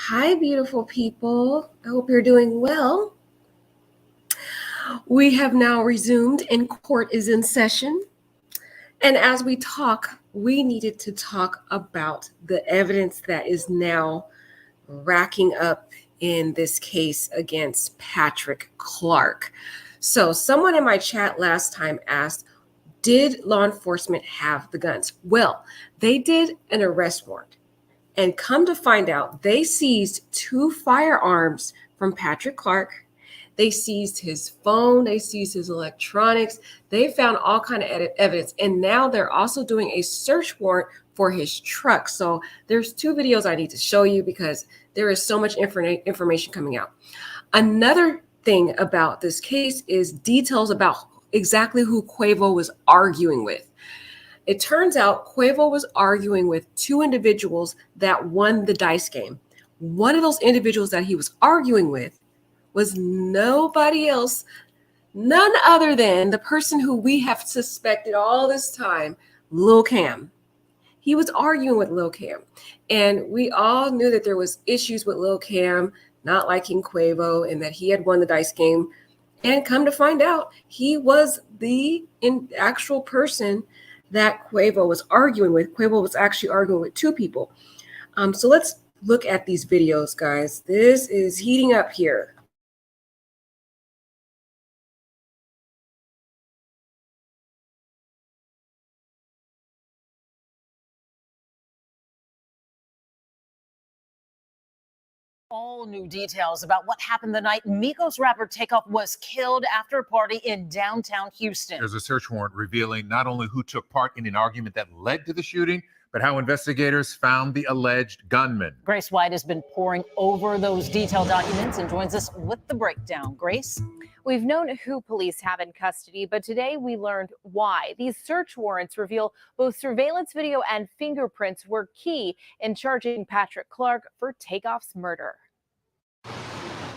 Hi, beautiful people. I hope you're doing well. We have now resumed and court is in session. And as we talk, we needed to talk about the evidence that is now racking up in this case against Patrick Clark. So, someone in my chat last time asked, did law enforcement have the guns? Well, they did an arrest warrant. And come to find out, they seized 2 firearms from Patrick Clark. They seized his phone. They seized his electronics. They found all kind of evidence. And now they're also doing a search warrant for his truck. So there's 2 videos I need to show you because there is so much information coming out. Another thing about this case is details about exactly who Quavo was arguing with. It turns out Quavo was arguing with 2 individuals that won the dice game. One of those individuals that he was arguing with was nobody else, none other than the person who we have suspected all this time, Lil Cam. He was arguing with Lil Cam. And we all knew that there was issues with Lil Cam not liking Quavo and that he had won the dice game. And come to find out, he was the actual person that Quavo was arguing with. Quavo was actually arguing with 2 people. So let's look at these videos, guys. This is heating up here. All new details about what happened the night Migos rapper Takeoff was killed after a party in downtown Houston. There's a search warrant revealing not only who took part in an argument that led to the shooting, but how investigators found the alleged gunman. Grace White has been poring over those detailed documents and joins us with the breakdown. Grace? We've known who police have in custody, but today we learned why. These search warrants reveal both surveillance video and fingerprints were key in charging Patrick Clark for Takeoff's murder.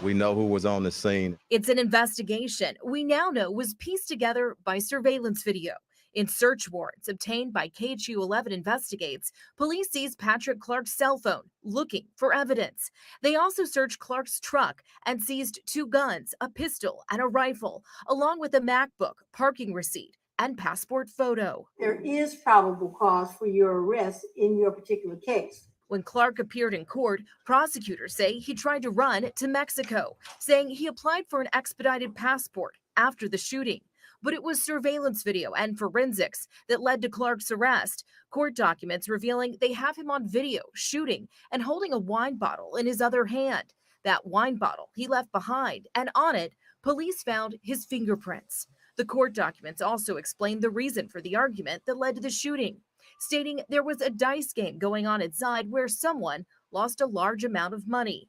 We know who was on the scene. It's an investigation we now know was pieced together by surveillance video. In search warrants obtained by KHU11 Investigates, police seized Patrick Clark's cell phone, looking for evidence. They also searched Clark's truck and seized 2 guns, a pistol, and a rifle, along with a MacBook, parking receipt, and passport photo. There is probable cause for your arrest in your particular case. When Clark appeared in court, prosecutors say he tried to run to Mexico, saying he applied for an expedited passport after the shooting. But it was surveillance video and forensics that led to Clark's arrest. Court documents revealing they have him on video shooting and holding a wine bottle in his other hand. That wine bottle he left behind, and on it, police found his fingerprints. The court documents also explain the reason for the argument that led to the shooting, stating there was a dice game going on inside where someone lost a large amount of money.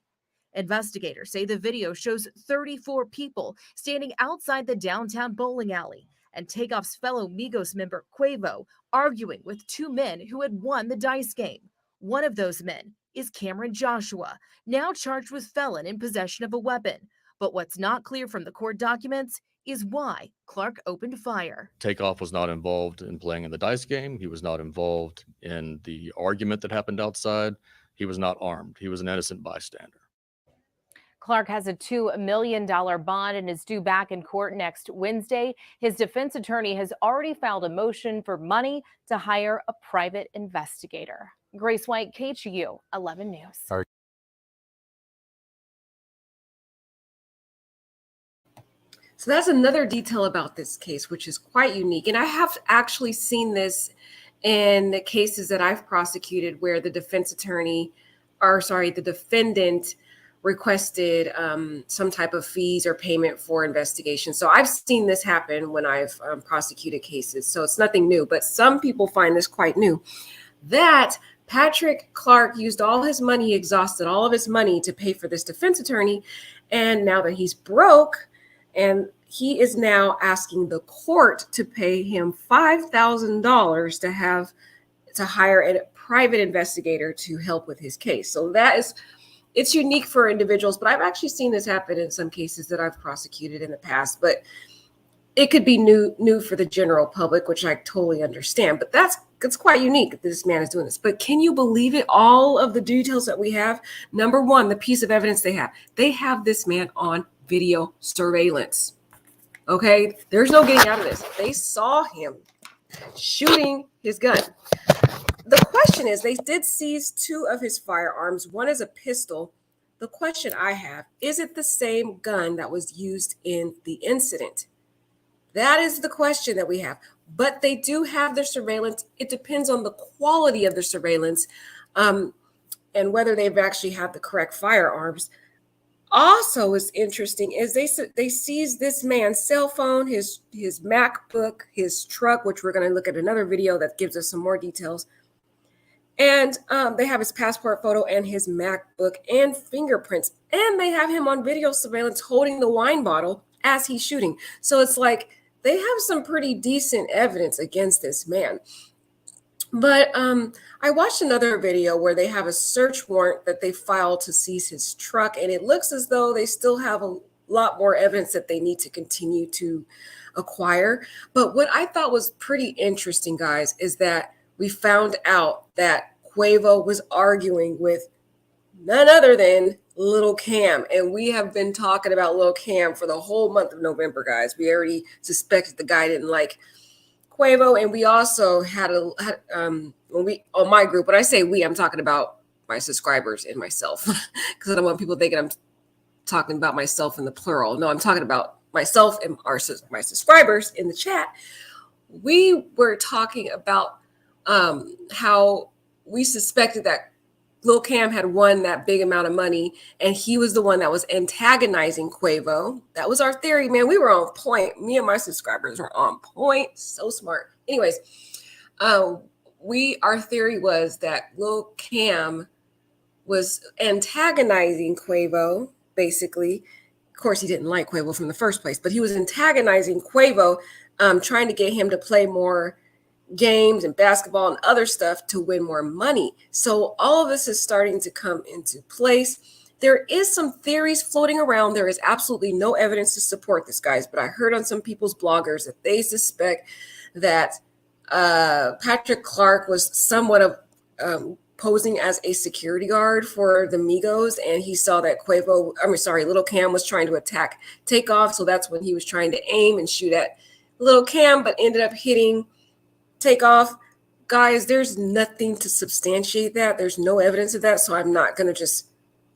Investigators say the video shows 34 people standing outside the downtown bowling alley and Takeoff's fellow Migos member Quavo arguing with 2 men who had won the dice game. One of those men is Cameron Joshua, now charged with felon in possession of a weapon. But what's not clear from the court documents is why Clark opened fire. Takeoff was not involved in playing in the dice game. He was not involved in the argument that happened outside. He was not armed. He was an innocent bystander. Clark has a $2 million bond and is due back in court next Wednesday. His defense attorney has already filed a motion for money to hire a private investigator. Grace White, KHU 11 News. All right. So that's another detail about this case, which is quite unique. And I have actually seen this in the cases that I've prosecuted where the defendant requested some type of fees or payment for investigation. So I've seen this happen when I've prosecuted cases. So it's nothing new, but some people find this quite new. That Patrick Clark used all his money, he exhausted all of his money to pay for this defense attorney. And now that he's broke, and he is now asking the court to pay him $5,000 to hire a private investigator to help with his case. So it's unique for individuals, but I've actually seen this happen in some cases that I've prosecuted in the past. But it could be new for the general public, which I totally understand, but it's quite unique that this man is doing this. But can you believe it? All of the details that we have. Number one, the piece of evidence they have this man on video surveillance. Okay, there's no getting out of this. They saw him shooting his gun. The question is, they did seize 2 of his firearms. One is a pistol. The question I have, is it the same gun that was used in the incident? That is the question that we have. But they do have their surveillance. It depends on the quality of the surveillance, and whether they've actually had the correct firearms. Also, what's interesting is they seized this man's cell phone, his MacBook, his truck, which we're going to look at another video that gives us some more details. And they have his passport photo and his MacBook and fingerprints. And they have him on video surveillance holding the wine bottle as he's shooting. So it's like they have some pretty decent evidence against this man. But I watched another video where they have a search warrant that they filed to seize his truck. And it looks as though they still have a lot more evidence that they need to continue to acquire. But what I thought was pretty interesting, guys, is that we found out that Quavo was arguing with none other than Lil Cam. And we have been talking about Lil Cam for the whole month of November, guys. We already suspected the guy didn't like Quavo. And we also had when we, on my group, when I say we, I'm talking about my subscribers and myself, because I don't want people thinking I'm talking about myself in the plural. No, I'm talking about myself and my subscribers in the chat. We were talking about how we suspected that Lil Cam had won that big amount of money, and he was the one that was antagonizing Quavo. That was our theory, man. We were on point. Me and my subscribers were on point. So smart. Anyways, our theory was that Lil Cam was antagonizing Quavo, basically. Of course, he didn't like Quavo from the first place, but he was antagonizing Quavo, trying to get him to play more games and basketball and other stuff to win more money. So all of this is starting to come into place. There is some theories floating around. There is absolutely no evidence to support this, guys, but I heard on some people's bloggers that they suspect that Patrick Clark was somewhat of posing as a security guard for the Migos, and he saw that Lil Cam was trying to attack Takeoff, so that's when he was trying to aim and shoot at Lil Cam, but ended up hitting Takeoff. Guys, there's nothing to substantiate that. There's no evidence of that, so I'm not going to just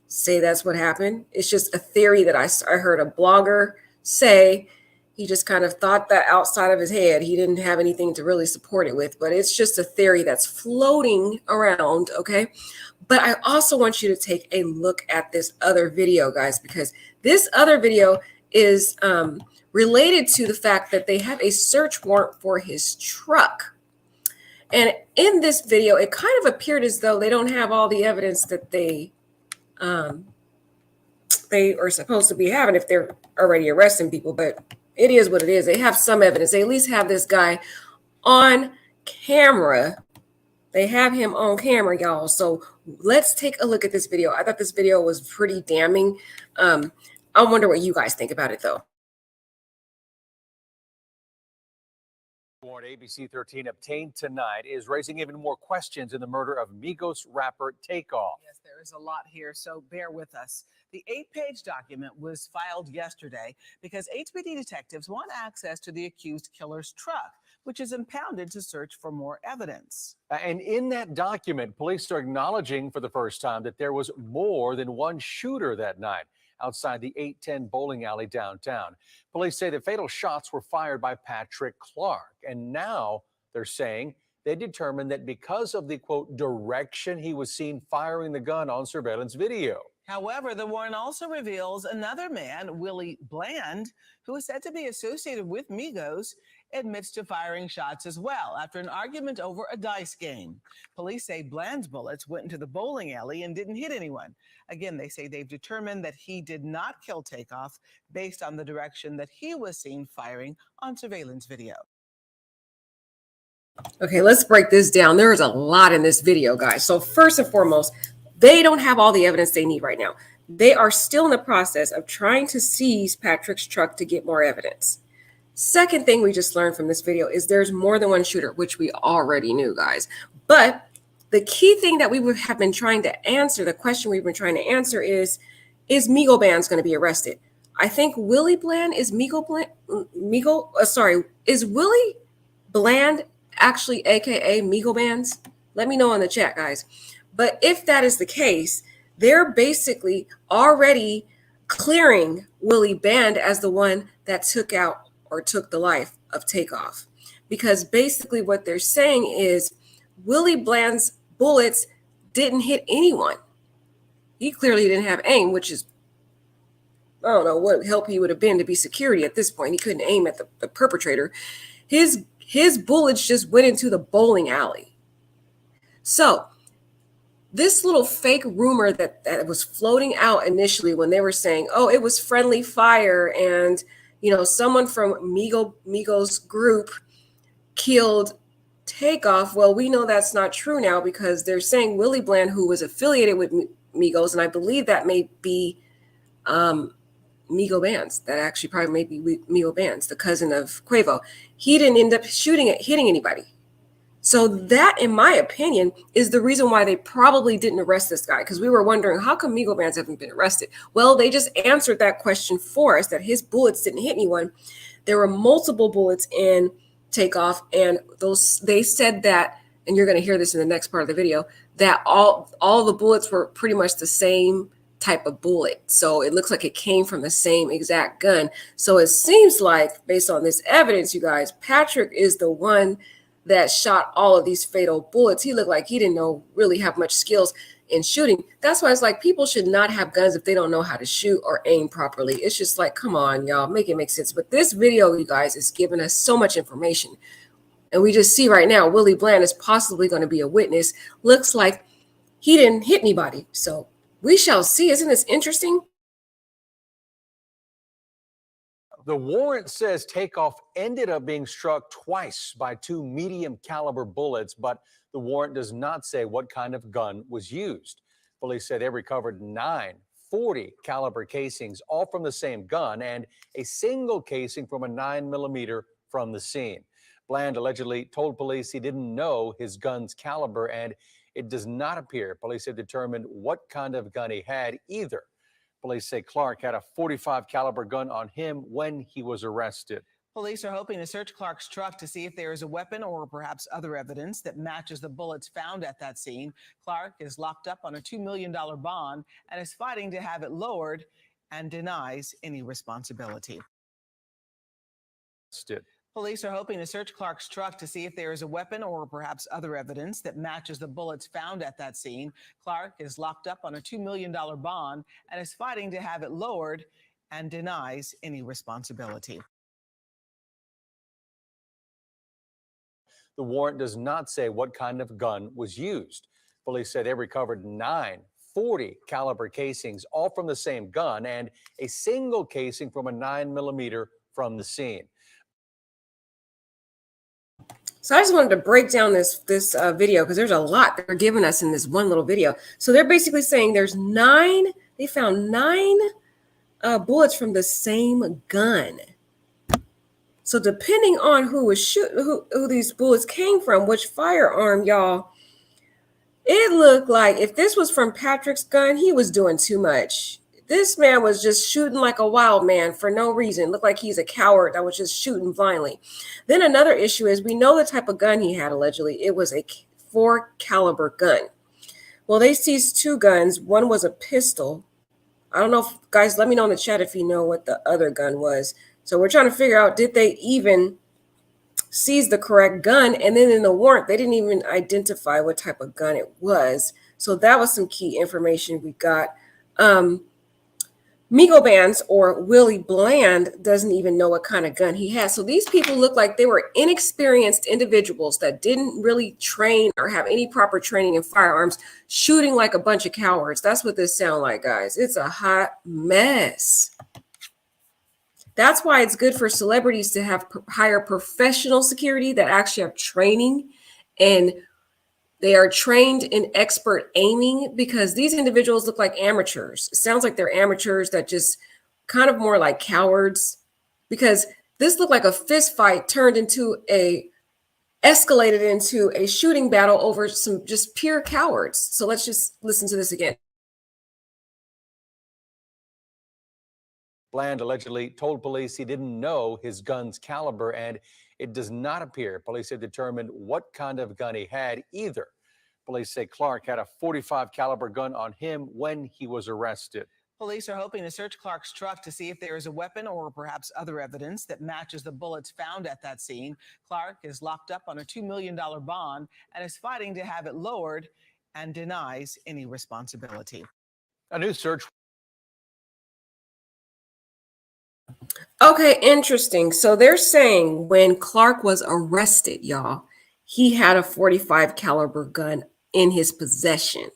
say that's what happened. It's just a theory that I heard a blogger say. He just kind of thought that outside of his head. He didn't have anything to really support it with, but it's just a theory that's floating around, okay? But I also want you to take a look at this other video, guys, because this other video is related to the fact that they have a search warrant for his truck. And in this video, it kind of appeared as though they don't have all the evidence that they are supposed to be having if they're already arresting people. But it is what it is. They have some evidence. They at least have this guy on camera. They have him on camera, y'all. So let's take a look at this video. I thought this video was pretty damning. I wonder what you guys think about it, though. Warrant ABC 13 obtained tonight is raising even more questions in the murder of Migos rapper Takeoff. Yes, there is a lot here, so bear with us. The 8-page document was filed yesterday because HPD detectives want access to the accused killer's truck, which is impounded to search for more evidence. And in that document, police are acknowledging for the first time that there was more than one shooter that night outside the 810 bowling alley downtown. Police say the fatal shots were fired by Patrick Clark. And now they're saying they determined that because of the, quote, direction he was seen firing the gun on surveillance video. However, the warrant also reveals another man, Willie Bland, who is said to be associated with Migos, admits to firing shots as well after an argument over a dice game. Police say Bland's bullets went into the bowling alley and didn't hit anyone. Again, they say they've determined that he did not kill Takeoff based on the direction that he was seen firing on surveillance video. Okay, let's break this down. There is a lot in this video, guys. So first and foremost, they don't have all the evidence they need right now. They are still in the process of trying to seize Patrick's truck to get more evidence. Second thing we just learned from this video is there's more than one shooter, which we already knew, guys. But the key thing that we would have been trying to answer, the question we've been trying to answer is Migo Band's going to be arrested? I think Willie Bland is is Willie Bland actually AKA Migo Bands? Let me know in the chat, guys. But if that is the case, they're basically already clearing Willie Band as the one that took the life of Takeoff. Because basically what they're saying is Willie Bland's bullets didn't hit anyone. He clearly didn't have aim, which is, I don't know what help he would have been to be security at this point. He couldn't aim at the perpetrator. His bullets just went into the bowling alley. So this little fake rumor that was floating out initially when they were saying, oh, it was friendly fire and, you know, someone from Migos group killed Takeoff. Well, we know that's not true now because they're saying Willie Bland, who was affiliated with Migos, and I believe that may be Migo Bands. That actually probably may be Migo Bands, the cousin of Quavo. He didn't end up hitting anybody. So that, in my opinion, is the reason why they probably didn't arrest this guy, because we were wondering, how come Migo Bands haven't been arrested? Well, they just answered that question for us, that his bullets didn't hit anyone. There were multiple bullets in Takeoff, and they said that, and you're going to hear this in the next part of the video, that all the bullets were pretty much the same type of bullet. So it looks like it came from the same exact gun. So it seems like, based on this evidence, you guys, Patrick is the one that shot all of these fatal bullets. He looked like he didn't really have much skills in shooting. That's why it's like people should not have guns if they don't know how to shoot or aim properly. It's just like, come on, y'all, make it make sense. But this video, you guys, is giving us so much information. And we just see right now, Willie Bland is possibly going to be a witness. Looks like he didn't hit anybody. So we shall see. Isn't this interesting? The warrant says Takeoff ended up being struck twice by 2 medium caliber bullets, but the warrant does not say what kind of gun was used. Police said they recovered 9 .40 caliber casings, all from the same gun, and a single casing from a 9mm from the scene. Bland allegedly told police he didn't know his gun's caliber, and it does not appear police have determined what kind of gun he had either. Police say Clark had a .45 caliber gun on him when he was arrested. Police are hoping to search Clark's truck to see if there is a weapon or perhaps other evidence that matches the bullets found at that scene. Clark is locked up on a $2 million bond and is fighting to have it lowered and denies any responsibility. Police are hoping to search Clark's truck to see if there is a weapon or perhaps other evidence that matches the bullets found at that scene. Clark is locked up on a $2 million bond and is fighting to have it lowered and denies any responsibility. The warrant does not say what kind of gun was used. Police said they recovered 9 .40 caliber casings, all from the same gun, and a single casing from a 9mm from the scene. So I just wanted to break down this video because there's a lot they're giving us in this one little video. So they're basically saying they found 9 bullets from the same gun. So depending on who was shooting, who these bullets came from, which firearm, y'all, it looked like if this was from Patrick's gun, he was doing too much. This man was just shooting like a wild man for no reason. Looked like he's a coward that was just shooting blindly. Then another issue is we know the type of gun he had allegedly. It was a .4 caliber gun. Well, they seized 2 guns. One was a pistol. I don't know, guys, let me know in the chat if you know what the other gun was. So we're trying to figure out, did they even seize the correct gun? And then in the warrant, they didn't even identify what type of gun it was. So that was some key information we got. Migo Bands, or Willie Bland, doesn't even know what kind of gun he has. So these people look like they were inexperienced individuals that didn't really train or have any proper training in firearms, shooting like a bunch of cowards. That's what this sounds like, guys. It's a hot mess. That's why it's good for celebrities to hire professional security that actually have training, and they are trained in expert aiming, because these individuals look like amateurs. It sounds like they're amateurs that just kind of more like cowards, because This looked like a fist fight escalated into a shooting battle over some just pure cowards. So let's just listen to this again. Bland allegedly told police he didn't know his gun's caliber, and it does not appear police had determined what kind of gun he had either. Police say Clark had a .45 caliber gun on him when he was arrested. Police are hoping to search Clark's truck to see if there is a weapon or perhaps other evidence that matches the bullets found at that scene. Clark is locked up on a $2 million bond and is fighting to have it lowered and denies any responsibility. A new search. Okay, interesting. So they're saying when Clark was arrested, y'all, he had a .45 caliber gun in his possession.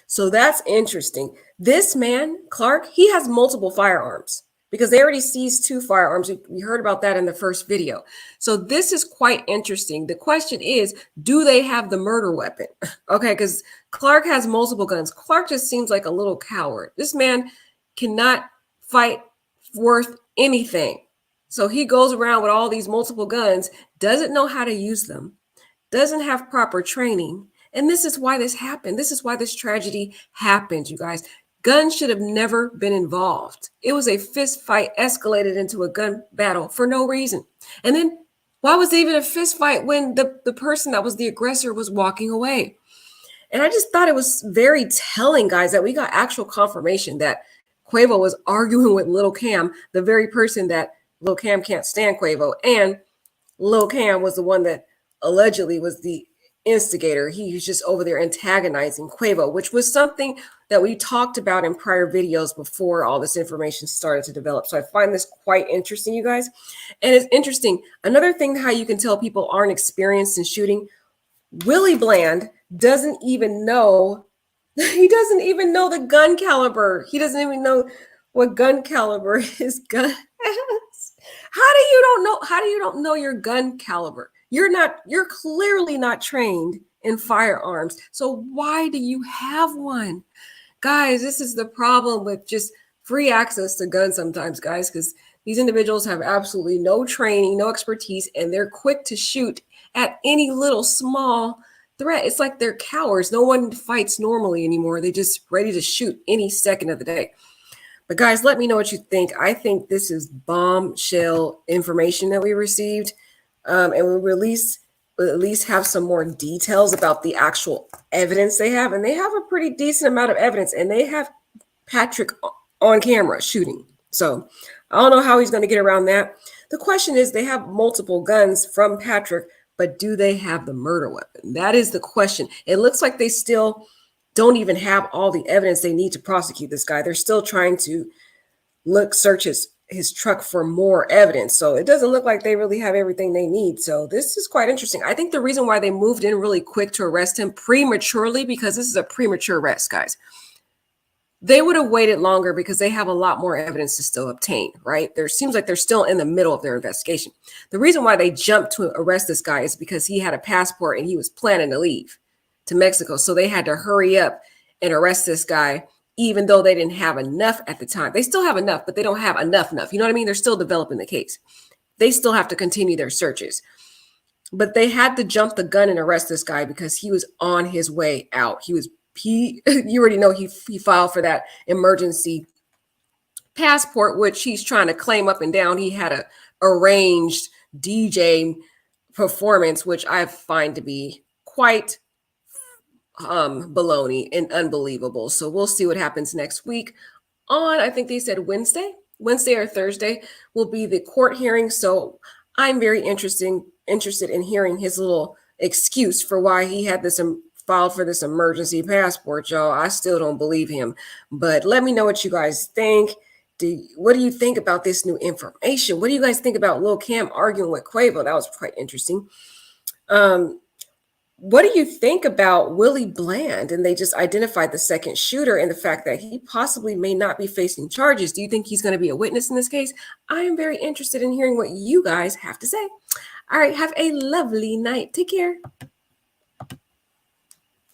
So that's interesting. This man, Clark, he has multiple firearms because they already seized 2 firearms. We heard about that in the first video. So this is quite interesting. The question is, do they have the murder weapon? Okay, because Clark has multiple guns. Clark just seems like a little coward. This man cannot fight worth anything. So he goes around with all these multiple guns, doesn't know how to use them, doesn't have proper training. And this is why this happened. This is why this tragedy happened, you guys. Guns should have never been involved. It was a fist fight escalated into a gun battle for no reason. And then why was there even a fist fight when the person that was the aggressor was walking away? And I just thought it was very telling, guys, that we got actual confirmation that Quavo was arguing with Lil Cam, the very person that Lil Cam can't stand Quavo. And Lil Cam was the one that allegedly was the instigator. He was just over there antagonizing Quavo, which was something that we talked about in prior videos before all this information started to develop. So I find this quite interesting, you guys. And it's interesting. Another thing how you can tell people aren't experienced in shooting, Willie Bland doesn't even know. He doesn't even know the gun caliber. He doesn't even know what gun caliber his gun has. How do you don't know your gun caliber? You're clearly not trained in firearms. So why do you have one? Guys, this is the problem with just free access to guns sometimes, guys, because these individuals have absolutely no training, no expertise, and they're quick to shoot at any little small threat. It's like they're cowards. No one fights normally anymore. They're just ready to shoot any second of the day. But guys, let me know what you think. I think this is bombshell information that we received. And we'll at least have some more details about the actual evidence they have. And they have a pretty decent amount of evidence. And they have Patrick on camera shooting. So I don't know how he's going to get around that. The question is, they have multiple guns from Patrick, but do they have the murder weapon? That is the question. It looks like they still don't even have all the evidence they need to prosecute this guy. They're still trying to search his truck for more evidence. So it doesn't look like they really have everything they need. So this is quite interesting. I think the reason why they moved in really quick to arrest him prematurely, because this is a premature arrest, guys. They would have waited longer because they have a lot more evidence to still obtain, right? There seems like they're still in the middle of their investigation. The reason why they jumped to arrest this guy is because he had a passport and he was planning to leave to Mexico. So they had to hurry up and arrest this guy, even though they didn't have enough at the time. They still have enough, but they don't have enough. You know what I mean? They're still developing the case. They still have to continue their searches. But they had to jump the gun and arrest this guy because he was on his way out. You already know he filed for that emergency passport, which he's trying to claim up and down. He had a arranged DJ performance, which I find to be quite baloney and unbelievable. So we'll see what happens next week on, I think they said Wednesday or Thursday will be the court hearing. So I'm very interested in hearing his little excuse for why he had this filed for this emergency passport, y'all. I still don't believe him, but let me know what you guys think. What do you think about this new information? What do you guys think about Lil Cam arguing with Quavo? That was quite interesting. What do you think about Willie Bland? And they just identified the second shooter and the fact that he possibly may not be facing charges. Do you think he's going to be a witness in this case? I am very interested in hearing what you guys have to say. All right, have a lovely night. Take care.